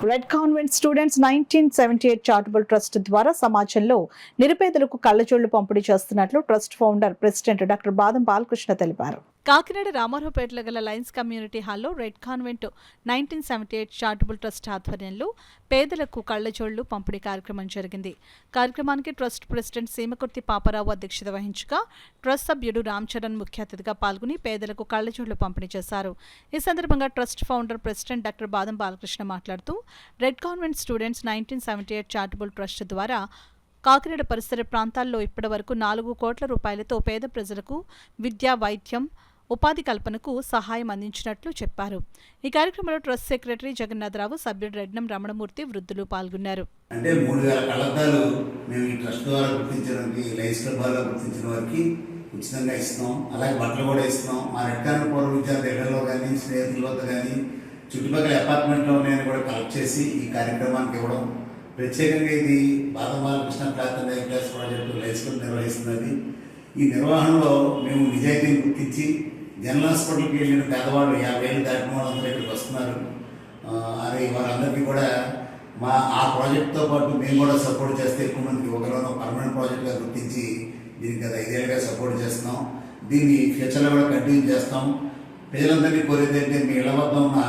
Red convent students 1978 charitable trust ద్వారా సమాజంలో నిరుపేదలకు కళ్ళజోళ్లు పంపిణీ చేస్తున్నట్లు ట్రస్ట్ ఫౌండర్ ప్రెసిడెంట్ డాక్టర్ బాదం బాలకృష్ణ తెలిపారు. కాకినాడ రామారావుపేటలో గల లయన్స్ కమ్యూనిటీ హాల్లో రెడ్ కాన్వెంట్ 1978 చారిటబుల్ ట్రస్ట్ ఆధ్వర్యంలో పేదలకు కళ్ళజోళ్లు పంపిణీ కార్యక్రమం జరిగింది. కార్యక్రమానికి ట్రస్ట్ ప్రెసిడెంట్ సీమకుర్తి పాపారావు అధ్యక్షత వహించగా ట్రస్ట్ సభ్యుడు రామ్ చరణ్ ముఖ్య అతిథిగా పాల్గొని పేదలకు కళ్ళజోళ్లు పంపిణీ చేశారు. ఈ సందర్భంగా ట్రస్ట్ ఫౌండర్ ప్రెసిడెంట్ డాక్టర్ బాదం బాలకృష్ణ మాట్లాడుతూ red convent students 1978 charitable trust ద్వారా కాకినాడ పరిసర ప్రాంతాల్లో ఇప్పటివరకు 4 కోట్ల రూపాయలతో పేద ప్రజలకు విద్య, వైద్యం, ఉపాధి కల్పనకు సహాయం అందించినట్లు చెప్పారు. ఈ కార్యక్రమంలో ట్రస్ట్ సెక్రటరీ జగన్నాథరావు, సభ్యుడు రెడ్నం రమణమూర్తి, వృద్ధులు పాల్గొన్నారు. అంటే 3000 కళ్ళద్దాలు మేము ఈ ట్రస్ట్ ద్వారా గుర్తించడానికి లైన్స్ క్లబ్లో గుర్తించిన వారికి ఉచితంగా ఇస్తున్నాం. అలాగే బట్టలు కూడా ఇస్తున్నాం. మా రెడ్ కాన్వెంట్ పూర్వ విద్యార్థి ఇళ్లలో కానీ, స్నేహితుల వద్ద కానీ, చుట్టుపక్కల అపార్ట్మెంట్లో నేను కూడా కలెక్ట్ చేసి ఈ కార్యక్రమానికి ఇవ్వడం. ప్రత్యేకంగా ఇది Badam Balakrishna cloth and I class project lines club నిర్వహిస్తున్నది. ఈ నిర్వహణలో మేము నిజాయితీని గుర్తించి జనరల్ హాస్పిటల్కి వెళ్ళిన పేదవాళ్ళు 50,000 దాటిన వాళ్ళందరూ ఇక్కడికి వస్తున్నారు. అది వారందరికీ కూడా ఆ ప్రాజెక్ట్తో పాటు మేము కూడా సపోర్ట్ చేస్తే ఎక్కువ మందికి ఒకరోజు పర్మనెంట్ ప్రాజెక్ట్గా గుర్తించి దీనికి గత 5 ఏళ్ళుగా సపోర్ట్ చేస్తున్నాం. దీన్ని ఫ్యూచర్లో కూడా కంటిన్యూ చేస్తాం. ప్రజలందరినీ కోరేది అంటే మీ ఇళ్ల వద్ద ఉన్న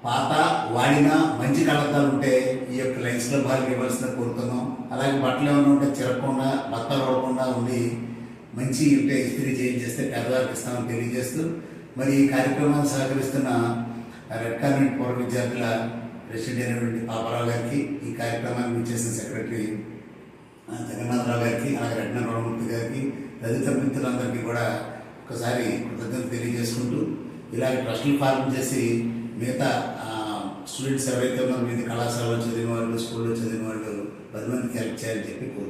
పాత వాడిన మంచి కళ్ళద్దాలు ఉంటే ఈ యొక్క లైన్స్ క్లబ్ వాళ్ళకి ఇవ్వాల్సిన కోరుతున్నాం. అలాగే బట్టలు ఏమైనా ఉంటే చిరగకుండా, బట్టలు పడకుండా ఉండి మంచి ఉంటే ఇస్త్రీ చేయించేస్తే పేదవారికి ఇస్తామని తెలియజేస్తూ, మరి ఈ కార్యక్రమాన్ని సహకరిస్తున్న రెడ్ కాన్వెంట్ పూర్వ విద్యార్థుల ప్రెసిడెంట్ అయినటువంటి పాపారావు గారికి, ఈ కార్యక్రమాన్ని ఇచ్చేసిన సెక్రటరీ జగన్నాథరావు గారికి, అలాగే రెడ్నం రమణమూర్తి గారికి, తదితర మిత్రులందరికీ కూడా ఒకసారి కృతజ్ఞత తెలియజేసుకుంటూ, ఇలాగ ట్రస్టులు ఫార్మ్ చేసి మిగతా స్టూడెంట్స్ ఎవరైతే ఉన్నారో, వివిధ కళాశాలలో చదివిన వాళ్ళు, స్కూల్లో చదివిన వాళ్ళు 10 మందికి హెల్ప్ చేయాలని చెప్పి కోరుకుంటున్నాను.